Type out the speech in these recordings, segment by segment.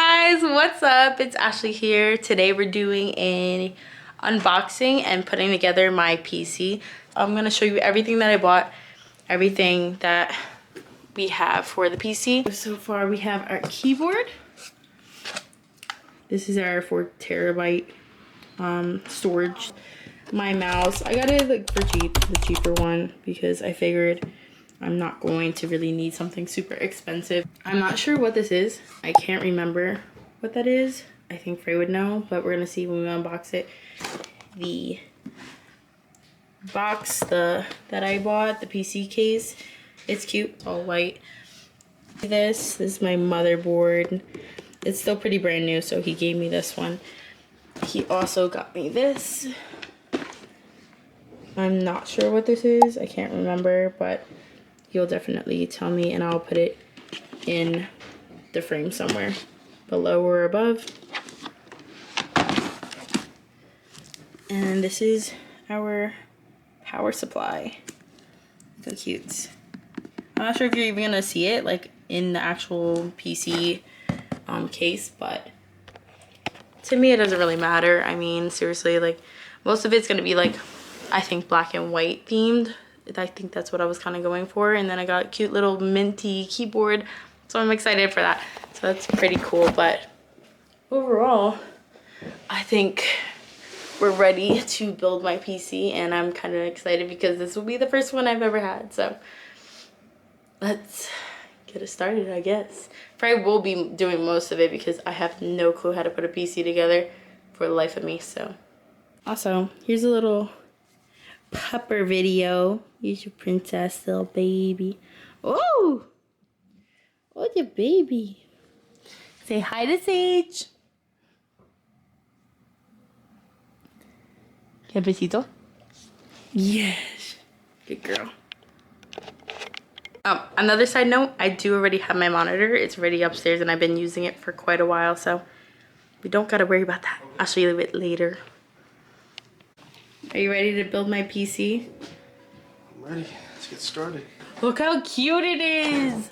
guys, what's up? It's Ashley here. Today we're doing an unboxing and putting together my PC. I'm gonna show you everything that I bought, everything that we have for the PC. So far we have our keyboard. This is our 4 TB storage. My mouse, I got it like for cheap, the cheaper one, because I figured I'm not going to really need something super expensive. I'm not sure what this is. I can't remember what that is. I think Frey would know, but we're gonna see when we unbox it. The box that I bought, the PC case, it's cute, all white. This is my motherboard. It's still pretty brand new, so he gave me this one. He also got me this. I'm not sure what this is. I can't remember, but you'll definitely tell me and I'll put it in the frame somewhere below or above. And this is our power supply. So cute. I'm not sure if you're even gonna see it like in the actual PC case, but to me it doesn't really matter. I mean, seriously, like most of it's gonna be like, I think black and white themed. I think that's what I was kind of going for. And then I got a cute little minty keyboard, so I'm excited for that. So that's pretty cool. But overall, I think we're ready to build my PC, and I'm kind of excited because this will be the first one I've ever had. So let's get it started, I guess. Probably will be doing most of it because I have no clue how to put a PC together for the life of me. So also, here's a little pupper video. Here's your princess, little baby. Oh, oh, your baby. Say hi to Sage. ¿Qué besito? Yes, good girl. Another side note, I do already have my monitor. It's already upstairs and I've been using it for quite a while, so we don't gotta worry about that. I'll show you a bit later. Are you ready to build my PC? I'm ready. Let's get started. Look how cute it is.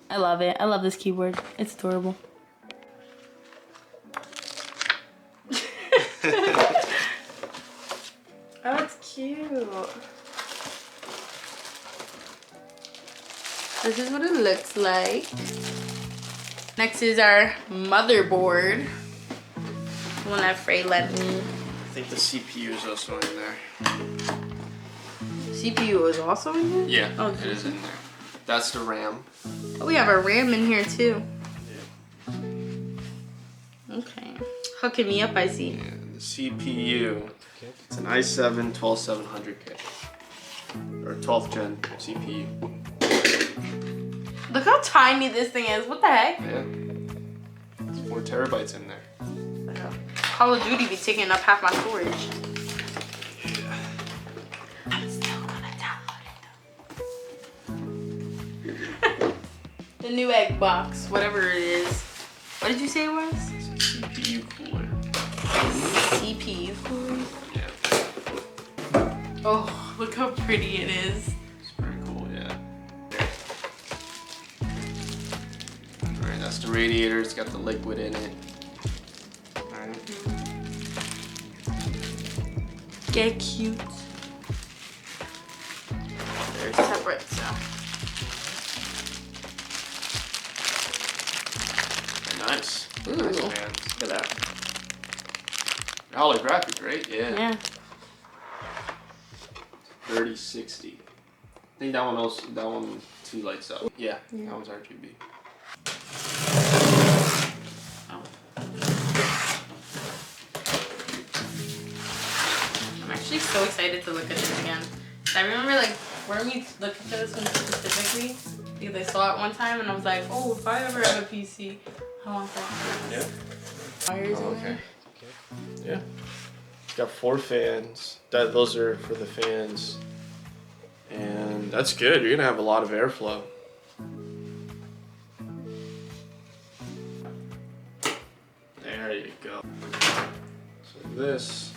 I love it. I love this keyboard. It's adorable. Oh, it's cute. This is what it looks like. Next is our motherboard. The one that Frey lent me. I think the CPU is also in there. CPU is also in there? Yeah, oh, it is in there. That's the RAM. Oh, we have our RAM in here too. Yeah. Okay. Hooking me up, I see. Yeah, the CPU. It's an i7 12700K. Or 12th gen CPU. Look how tiny this thing is. What the heck? Yeah. It's 4 terabytes in there. Call of Duty be taking up half my storage. Yeah. I'm still gonna download it though. The new egg box, whatever it is. What did you say it was? It's a CPU cooler. CPU cooler? Yeah. Oh, look how pretty it is. It's pretty cool, yeah. Alright, that's the radiator. It's got the liquid in it. Get cute. They're separate, so. Nice. Ooh. Nice, man. Look at that. Holographic, right? Yeah. Yeah. 3060. I think that one too lights up. Yeah, that one's RGB. Oh. I'm actually so excited to look at this again. I remember like when we looked at this one specifically because I saw it one time and I was like, oh, if I ever have a PC, I want that. Yeah. Wires Oh, in okay. there. Yeah. It's got 4 fans. Those are for the fans. And that's good. You're gonna have a lot of airflow. There you go. So this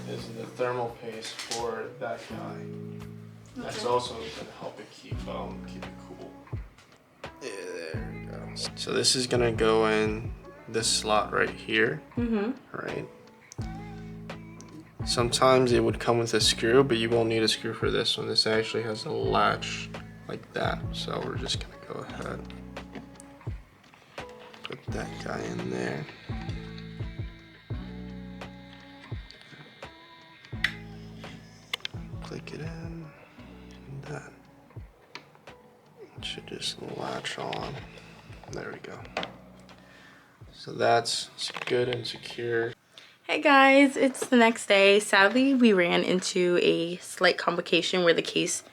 is the thermal paste for that guy. That's also gonna help it keep it cool. Yeah, there you go. So this is gonna go in this slot right here, right? Sometimes it would come with a screw, but you won't need a screw for this one. This actually has a latch like that. So we're just gonna go ahead, put that guy in there. Click it in, and that. It should just latch on. There we go. So that's good and secure. Hey guys, it's the next day. Sadly, we ran into a slight complication where the case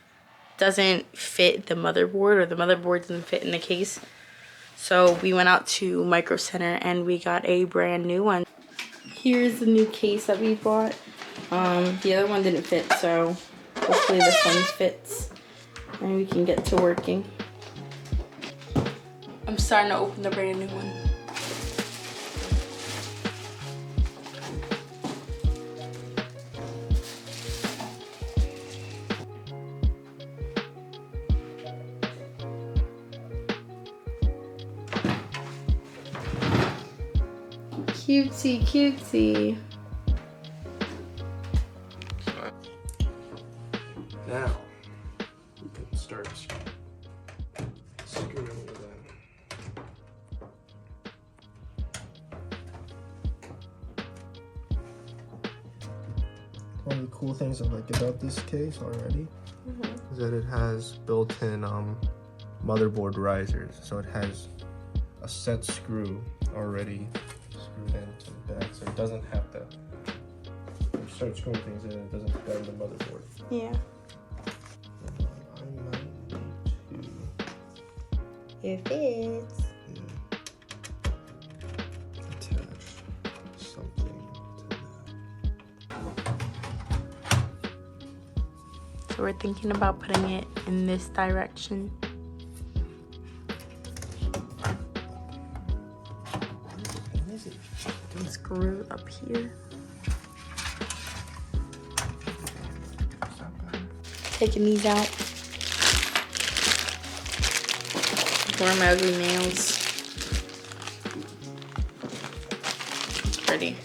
doesn't fit the motherboard, or the motherboard doesn't fit in the case. So we went out to Micro Center and we got a brand new one. Here's the new case that we bought. The other one didn't fit, so hopefully this one fits and we can get to working. I'm starting to open the brand new one. Cutesy, cutesy. Now we can start screwing it in. One of the cool things I like about this case already is that it has built-in motherboard risers. So it has a set screw already screwed into the back, so it doesn't have to, when you start screwing things in, it doesn't bend the motherboard. Yeah. I might need to, It fits. attach something to that. So we're thinking about putting it in this direction. What is it? Screw up here. Taking these out. For my ugly nails. Pretty.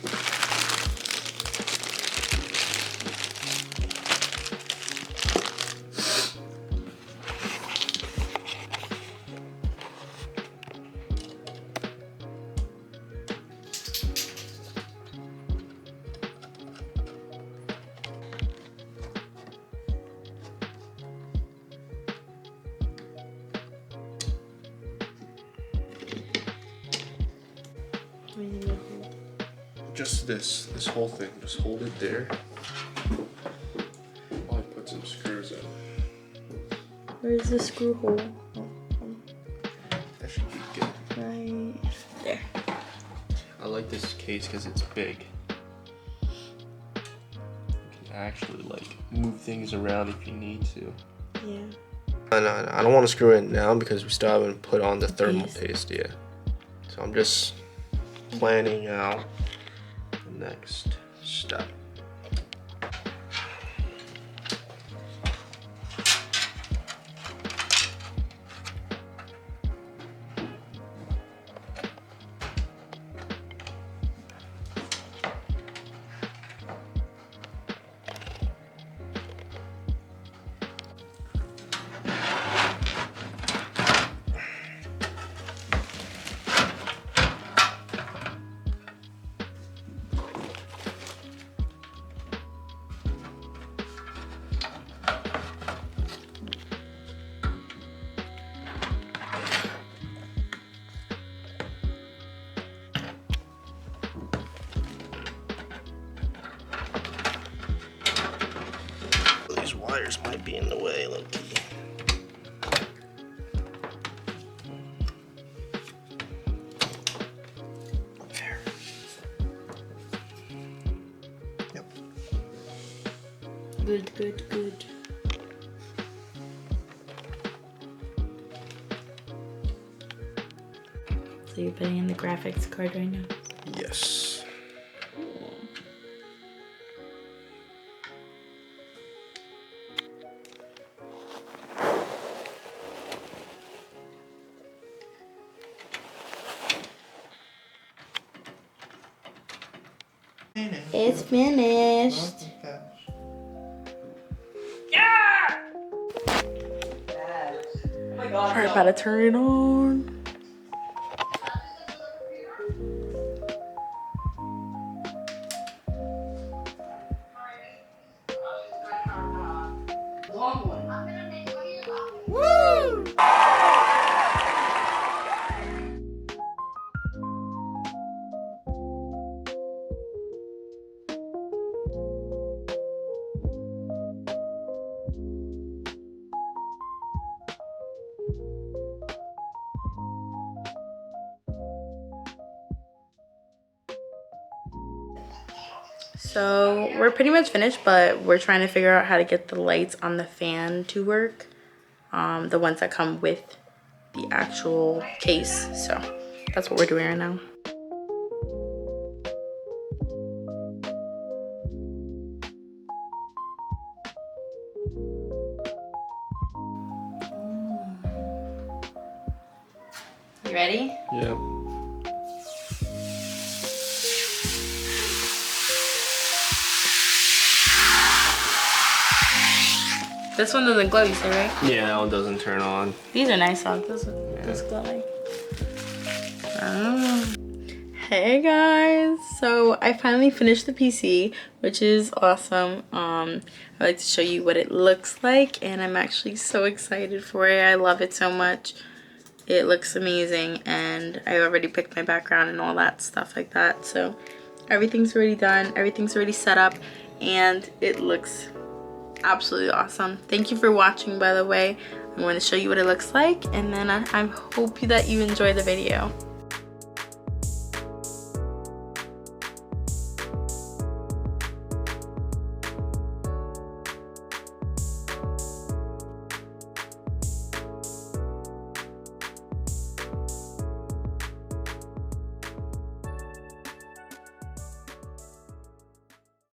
Just this whole thing, just hold it there while I put some screws in. Where's the screw hole? That should be good. Right there. I like this case because it's big. You can actually like move things around if you need to. Yeah. And I don't want to screw it now because we still haven't put on the thermal Paste. paste yet. So I'm just planning out the next step. These wires might be in the way, low key. There. Yep. Good, good, good. So you're putting in the graphics card right now? Yes. It's finished. Yeah! Oh my god. We're about to turn it on. Woo! So we're pretty much finished, but we're trying to figure out how to get the lights on the fan to work. The ones that come with the actual case. So that's what we're doing right now. You ready? Yeah. This one doesn't glow, you say, right? Yeah, that one doesn't turn on. These are nice ones. This glowing. Oh. Hey guys, so I finally finished the PC, which is awesome. I'd like to show you what it looks like, and I'm actually so excited for it. I love it so much. It looks amazing, and I already picked my background and all that stuff like that. So everything's already done, everything's already set up, and it looks absolutely awesome. Thank you for watching, by the way. I'm going to show you what it looks like, and then I hope that you enjoy the video.